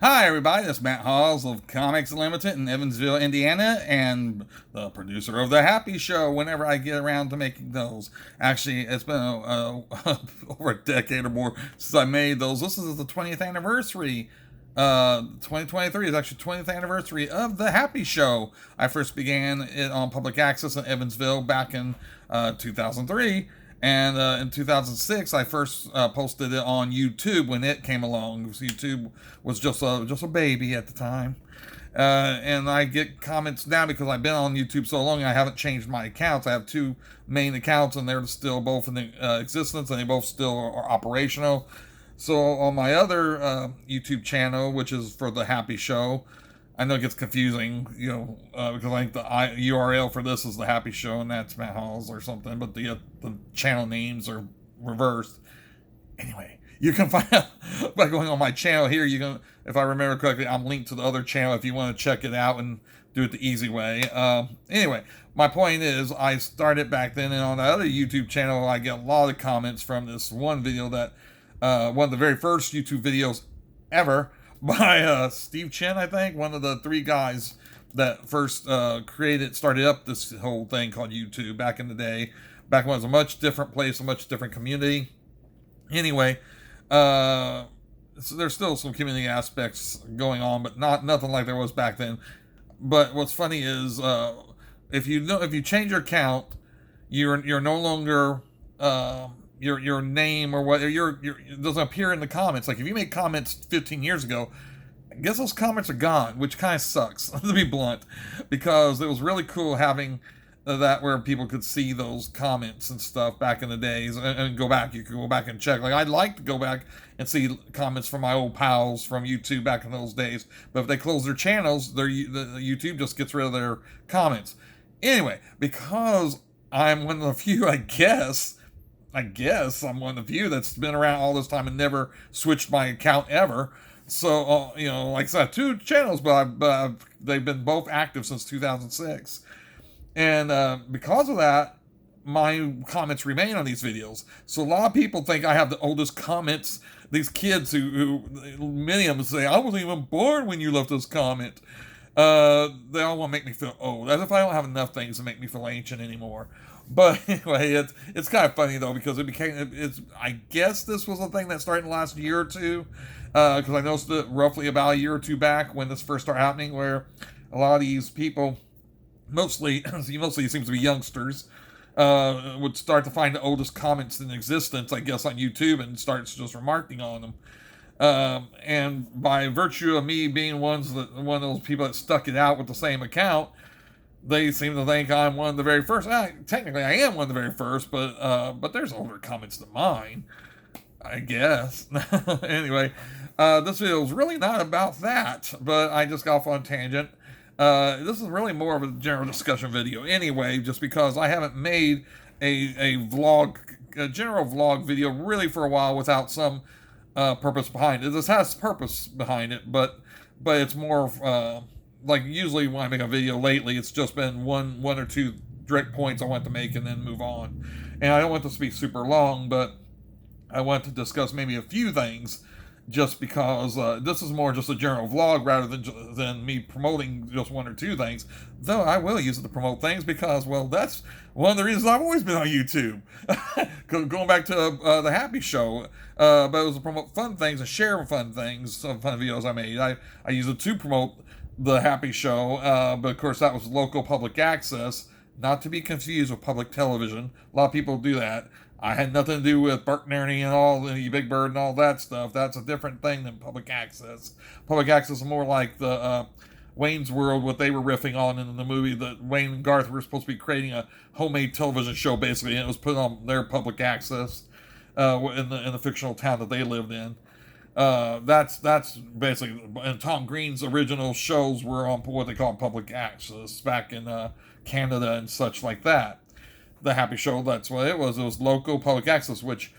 Hi, everybody. This is Matt Halls of Comics Unlimited in Evansville, Indiana, and the producer of The Happy Show whenever I get around to making those. Actually, it's been over a decade or more since I made those. This is the 20th anniversary. 2023 is actually 20th anniversary of The Happy Show. I first began it on public access in Evansville back in 2003. And in 2006, I first posted it on YouTube when it came along. YouTube was just a baby at the time. And I get comments now because I've been on YouTube so long. I haven't changed my accounts. I have two main accounts, and they're still both in existence, and they both still are operational. So on my other YouTube channel, which is for The Happy Show, I know it gets confusing, because I think the URL for this is The Happy Show, and that's Matt Halls or something, but the channel names are reversed. Anyway, you can find out by going on my channel here. You can, if I remember correctly, I'm linked to the other channel if you want to check it out and do it the easy way. Anyway, my point is, I started back then, and on the other YouTube channel, I get a lot of comments from this one video that, one of the very first YouTube videos ever, by Steve Chen, I think, one of the three guys that first started up this whole thing called YouTube back in the day, back when it was a much different place, a much different community. Anyway, so there's still some community aspects going on, but nothing like there was back then. But what's funny is, if you change your account, you're no longer your name or what it doesn't appear in the comments. Like if you made comments 15 years ago, I guess those comments are gone, which kind of sucks to be blunt, because it was really cool having that where people could see those comments and stuff back in the days and go back. You could go back and check. Like I'd like to go back and see comments from my old pals from YouTube back in those days, but if they close their channels, the YouTube just gets rid of their comments. Anyway, because I'm one of the few, I guess I'm one of the few that's been around all this time and never switched my account ever. So, like I said, I have two channels, but they've been both active since 2006. And because of that, my comments remain on these videos. So a lot of people think I have the oldest comments. These kids who many of them say, I wasn't even born when you left this comment. They all want to make me feel old, as if I don't have enough things to make me feel ancient anymore. But anyway, it's kind of funny though, because I guess this was a thing that started in the last year or two, because I noticed that roughly about a year or two back when this first started happening, where a lot of these people, mostly it seems to be youngsters, would start to find the oldest comments in existence, I guess, on YouTube, and starts just remarking on them. And by virtue of me being one of those people that stuck it out with the same account, they seem to think I'm one of the very first. Technically, I am one of the very first, but there's older comments than mine, I guess. Anyway, this video is really not about that, but I just got off on a tangent. This is really more of a general discussion video anyway, just because I haven't made a general vlog video really for a while without some purpose behind it. This has purpose behind it, but it's more of, like usually when I make a video lately, it's just been one or two direct points I want to make and then move on. And I don't want this to be super long, but I want to discuss maybe a few things, just because this is more just a general vlog rather than me promoting just one or two things. Though I will use it to promote things because, well, that's one of the reasons I've always been on YouTube. Going back to The Happy Show, but it was to promote fun things and share fun things, some fun videos I made. I use it to promote The Happy Show, but of course that was local public access, not to be confused with public television. A lot of people do that. I had nothing to do with Bert and Ernie and all the Big Bird and all that stuff. That's a different thing than public access. Public access is more like the Wayne's World, what they were riffing on in the movie that Wayne and Garth were supposed to be creating a homemade television show, basically, and it was put on their public access in the fictional town that they lived in. That's basically, and Tom Green's original shows were on what they call public access back in Canada and such like that. The Happy Show, that's what it was. It was local public access, which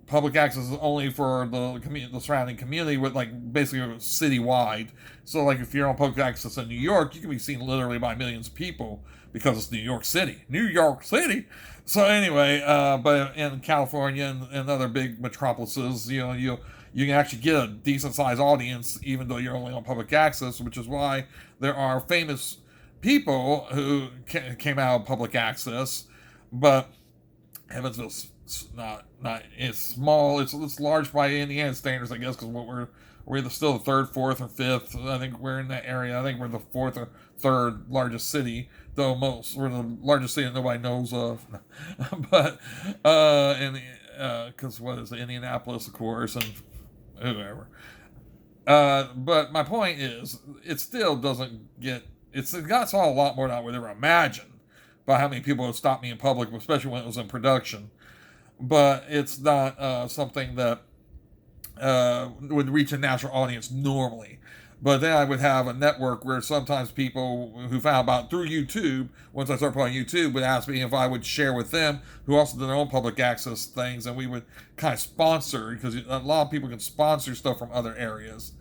public access is only for the surrounding community, with like basically citywide. So like if you're on public access in New York, you can be seen literally by millions of people because it's New York City. New York City. So anyway, but in California and other big metropolises, you can actually get a decent sized audience, even though you're only on public access, which is why there are famous people who came out of public access, but Evansville's not it's small. It's large by Indiana standards, I guess, because we're still the third, fourth, or fifth. I think we're in that area. I think we're the fourth or third largest city, though we're the largest city that nobody knows of. But and because what is it, Indianapolis, of course, and whoever. But my point is, it still doesn't get. It got saw a lot more than I would ever imagine by how many people have stopped me in public, especially when it was in production. But it's not something that would reach a national audience normally. But then I would have a network where sometimes people who found about through YouTube, once I started playing YouTube, would ask me if I would share with them, who also did their own public access things, and we would kind of sponsor, because a lot of people can sponsor stuff from other areas.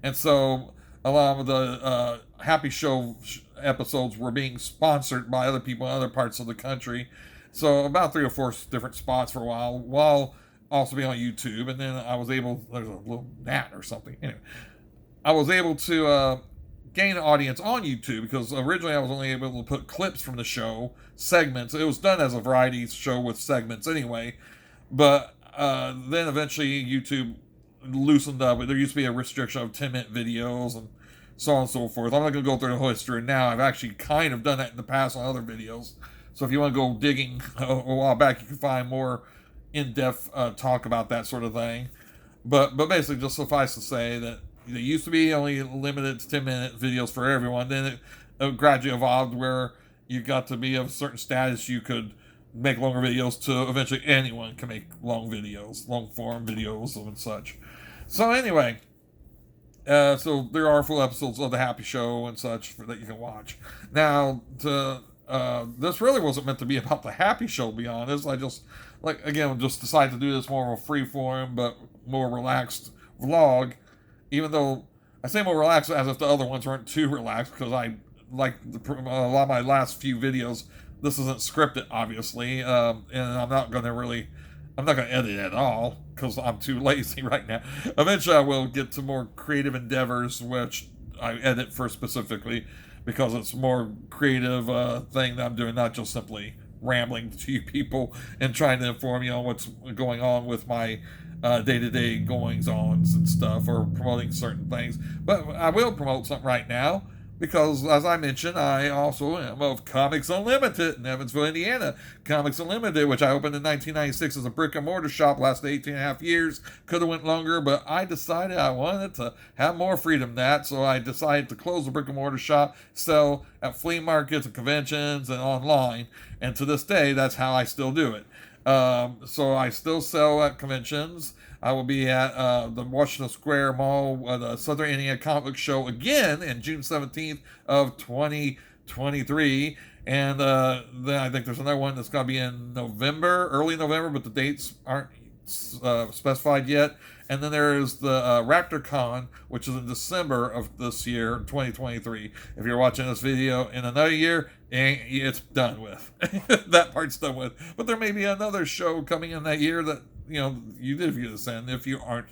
And so a lot of the Happy Show episodes were being sponsored by other people in other parts of the country. So about 3 or 4 different spots for a while also being on YouTube. And then I was able, there's a little gnat or something. Anyway, I was able to gain an audience on YouTube, because originally I was only able to put clips from the show, segments. It was done as a variety show with segments anyway. But then eventually YouTube loosened up. There used to be a restriction of 10-minute videos and so on and so forth. I'm not going to go through the whole history now. I've actually kind of done that in the past on other videos. So if you want to go digging a while back, you can find more in-depth talk about that sort of thing. But basically, just suffice to say that it used to be only limited to 10-minute videos for everyone. Then it gradually evolved where you got to be of a certain status. You could make longer videos to eventually anyone can make long videos, long-form videos and such. So anyway, so there are full episodes of The Happy Show and such that you can watch. Now, this really wasn't meant to be about The Happy Show, to be honest. I just decided to do this more of a free-form, but more relaxed vlog. Even though I say more relaxed as if the other ones weren't too relaxed, because I like a lot of my last few videos. This isn't scripted, obviously, and I'm not going to edit it at all, because I'm too lazy right now. Eventually I will get to more creative endeavors, which I edit for specifically, because it's more creative thing that I'm doing, not just simply rambling to you people and trying to inform you on what's going on with my day-to-day goings-ons and stuff, or promoting certain things. But I will promote something right now, because, as I mentioned, I also am of Comics Unlimited in Evansville, Indiana. Comics Unlimited, which I opened in 1996 as a brick-and-mortar shop, lasted 18 and a half years. Could have went longer, but I decided I wanted to have more freedom than that, so I decided to close the brick-and-mortar shop, sell at flea markets and conventions and online. And to this day, that's how I still do it. So I still sell at conventions. I will be at the Washington Square Mall, the Southern Indiana Comic Book Show again in June 17th of 2023. And then I think there's another one that's going to be in November, early November, but the dates aren't specified yet. And then there is the Raptor Con, which is in December of this year, 2023. If you're watching this video in another year, it's done with. That part's done with. But there may be another show coming in that year that, you did view this in if you aren't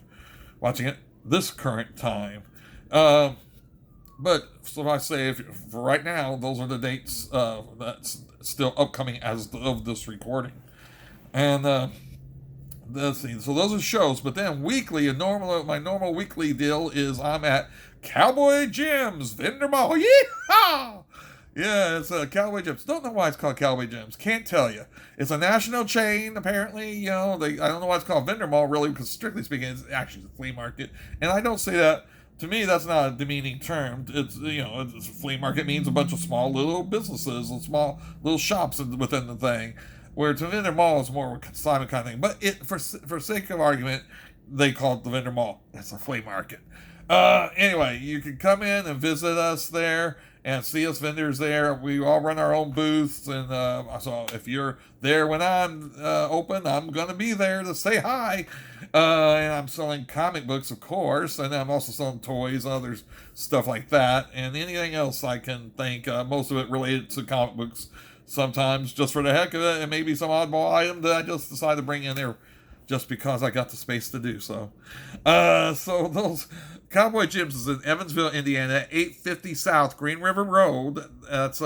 watching it this current time. But so I say, for right now, those are the dates that's still upcoming as of this recording. And let's see. So those are shows. But then weekly, my normal weekly deal is I'm at Cowboy Jim's Vendor Mall. Yeehaw! Yeah, it's Cowboy Jim's. Don't know why it's called Cowboy Jim's. Can't tell you. It's a national chain, apparently. I don't know why it's called Vendor Mall, really, because strictly speaking, it's actually a flea market. And I don't say that. To me, that's not a demeaning term. It's a flea market means a bunch of small little businesses and small little shops within the thing. Where to Vendor Mall is more of a consignment kind of thing. But for sake of argument, they call it the Vendor Mall. It's a flea market. Anyway, you can come in and visit us there and see us vendors there. We all run our own booths, and so if you're there when I'm open, I'm going to be there to say hi. And I'm selling comic books, of course, and I'm also selling toys and other stuff like that, and anything else I can think. Most of it related to comic books. Sometimes just for the heck of it, and maybe some oddball item that I just decided to bring in there just because I got the space to do so. So those Cowboy Gyms is in Evansville, Indiana, 850 South Green River Road. That's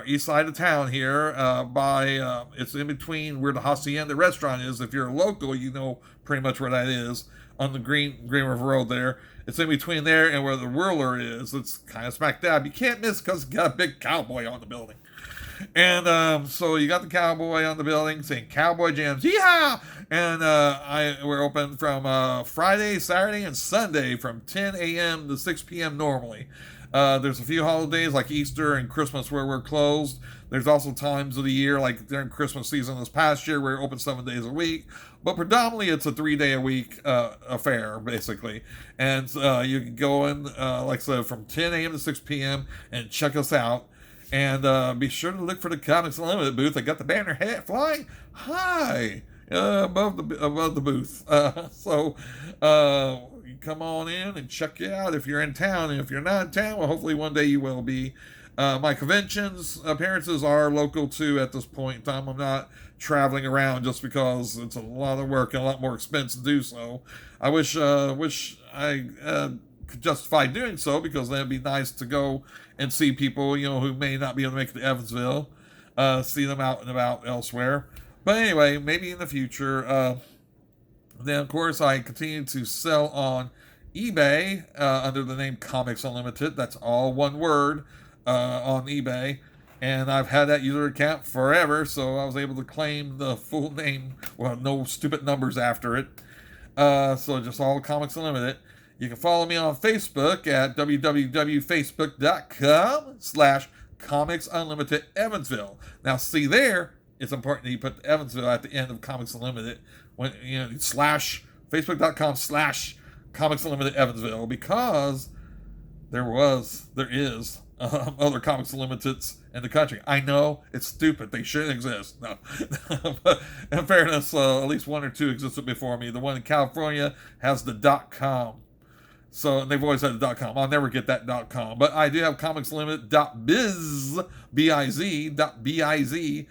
east side of town here. It's in between where the Hacienda restaurant is. If you're a local, you know pretty much where that is on the Green River Road there. It's in between there and where the Whirler is. It's kind of smack dab. You can't miss because it's got a big cowboy on the building. And so you got the cowboy on the building saying Cowboy Jams, yeehaw! And we're open from Friday, Saturday, and Sunday from 10 a.m. to 6 p.m. normally. There's a few holidays like Easter and Christmas where we're closed. There's also times of the year, like during Christmas season this past year, we're open 7 days a week. But predominantly, it's a 3-day-a-week affair, basically. And you can go in, like I said, from 10 a.m. to 6 p.m. and check us out. And be sure to look for the Comics Unlimited booth. I got the banner hat flying high above the booth. So you come on in and check it out if you're in town. And if you're not in town, well, hopefully one day you will be. My conventions appearances are local too at this point in time. I'm not traveling around just because it's a lot of work and a lot more expense to do so. I wish I could justify doing so, because then it'd be nice to go and see people, who may not be able to make it to Evansville, see them out and about elsewhere. But anyway, maybe in the future. Then, of course, I continue to sell on eBay under the name Comics Unlimited. That's all one word on eBay. And I've had that user account forever, so I was able to claim the full name. Well, no stupid numbers after it. So just all Comics Unlimited. You can follow me on Facebook at www.facebook.com/Comics Unlimited Evansville. Now, see there, it's important that you put Evansville at the end of Comics Unlimited when /Facebook.com/Comics Unlimited Evansville, because there is other Comics Unlimiteds in the country. I know it's stupid; they shouldn't exist. No, but in fairness, at least one or two existed before me. The one in California has the .com. So they've always had the .com. I'll never get that .com. But I do have comicslimited.biz, B-I-Z,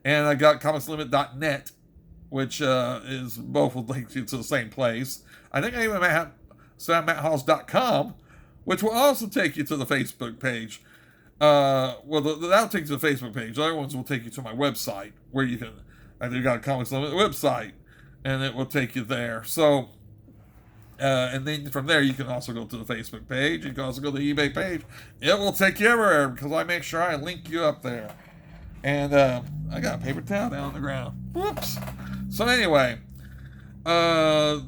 and I got comicslimited.net, which is both will link you to the same place. I think I even have SamMattHalls.com, which will also take you to the Facebook page. That'll take you to the Facebook page. The other ones will take you to my website, where you can, I do got a Comics Limited website, and it will take you there. So, and then from there, you can also go to the Facebook page. You can also go to the eBay page. It will take you everywhere, because I make sure I link you up there. And I got a paper towel down on the ground. Whoops. So anyway, I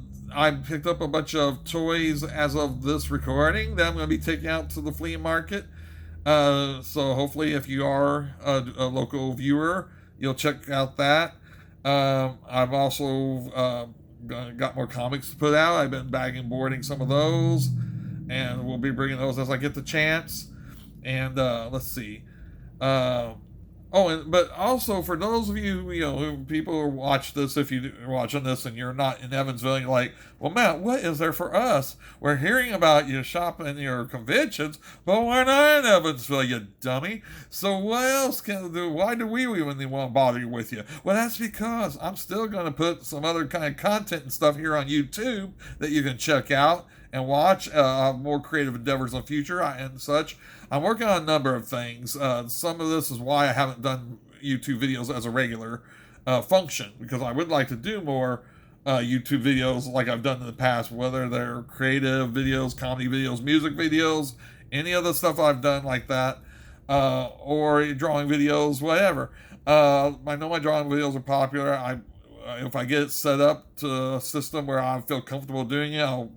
picked up a bunch of toys as of this recording that I'm going to be taking out to the flea market. So hopefully, if you are a local viewer, you'll check out that. I've also got more comics to put out. I've been bagging boarding some of those, and we'll be bringing those as I get the chance. And let's see. But also for those of you, who people who watch this, if you're watching this and you're not in Evansville, and you're like, well, Matt, what is there for us? We're hearing about you shopping your conventions, but we're not in Evansville, you dummy. So what else can we do? Why do we even want to bother you with you? Well, that's because I'm still going to put some other kind of content and stuff here on YouTube that you can check out and watch. More creative endeavors in the future and such. I'm working on a number of things. Some of this is why I haven't done YouTube videos as a regular function, because I would like to do more YouTube videos like I've done in the past, whether they're creative videos, comedy videos, music videos, any other stuff I've done like that, or drawing videos, whatever. I know my drawing videos are popular. If I get it set up to a system where I feel comfortable doing it, I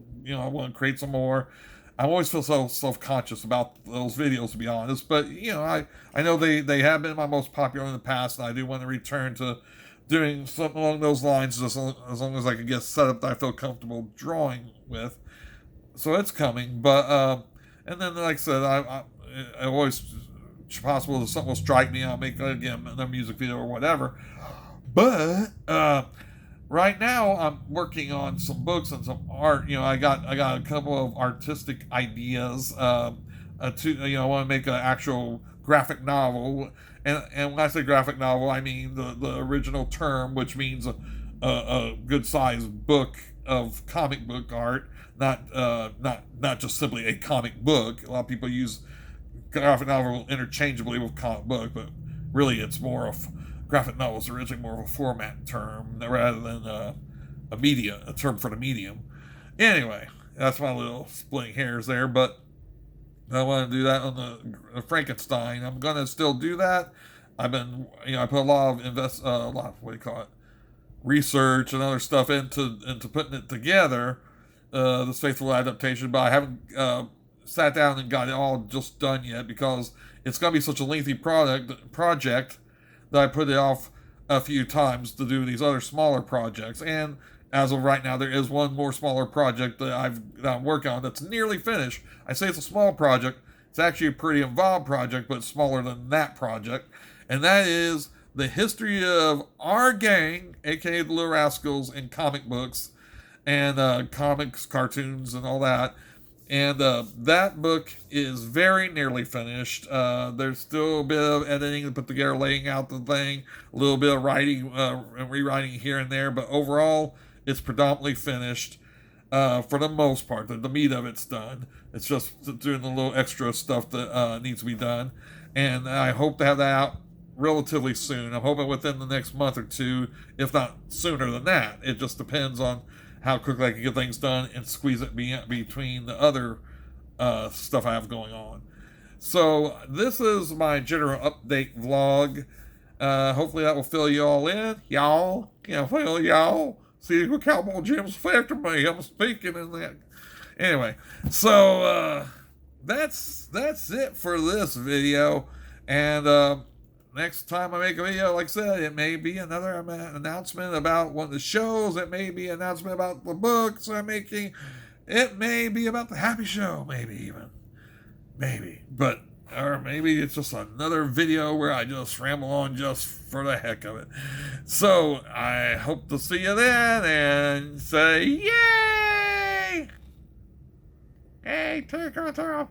want to create some more. I always feel so self-conscious about those videos, to be honest. But, I know they have been my most popular in the past, and I do want to return to doing something along those lines as long as I can get set up that I feel comfortable drawing with. So it's coming. But, and then, like I said, I always, it's possible that something will strike me, I'll make, again, another music video or whatever. But, right now, I'm working on some books and some art. I got a couple of artistic ideas. I want to make an actual graphic novel. And when I say graphic novel, I mean the original term, which means a good sized book of comic book art, not just simply a comic book. A lot of people use graphic novel interchangeably with comic book, but really it's more of graphic novels originally more of a format term rather than a term for the medium. Anyway, that's my little splitting hairs there, but I want to do that on the Frankenstein. I'm gonna still do that. I've been, I put a lot of what do you call it, research and other stuff into putting it together, this faithful adaptation. But I haven't sat down and got it all just done yet because it's gonna be such a lengthy project that I put it off a few times to do these other smaller projects. And as of right now, there is one more smaller project that I'm working on that's nearly finished. I say it's a small project. It's actually a pretty involved project, but it's smaller than that project. And that is the history of our gang, aka the Little Rascals, in comic books and comics, cartoons, and all that. And that book is very nearly finished. There's still a bit of editing to put together, laying out the thing, a little bit of writing and rewriting here and there, but overall, it's predominantly finished for the most part. The meat of it's done. It's just doing the little extra stuff that needs to be done. And I hope to have that out relatively soon. I'm hoping within the next month or two, if not sooner than that. It just depends on how quickly I can get things done and squeeze it between the other stuff I have going on. So this is my general update vlog. Hopefully that will fill you all in. Y'all. Fill y'all. See what Cowboy Jim's after me. I'm speaking in that. Anyway, so that's it for this video. And next time I make a video, like I said, it may be another announcement about one of the shows. It may be an announcement about the books I'm making. It may be about the Happy Show, maybe even. Maybe. Or maybe it's just another video where I just ramble on just for the heck of it. So, I hope to see you then and say, yay! Hey, take her off.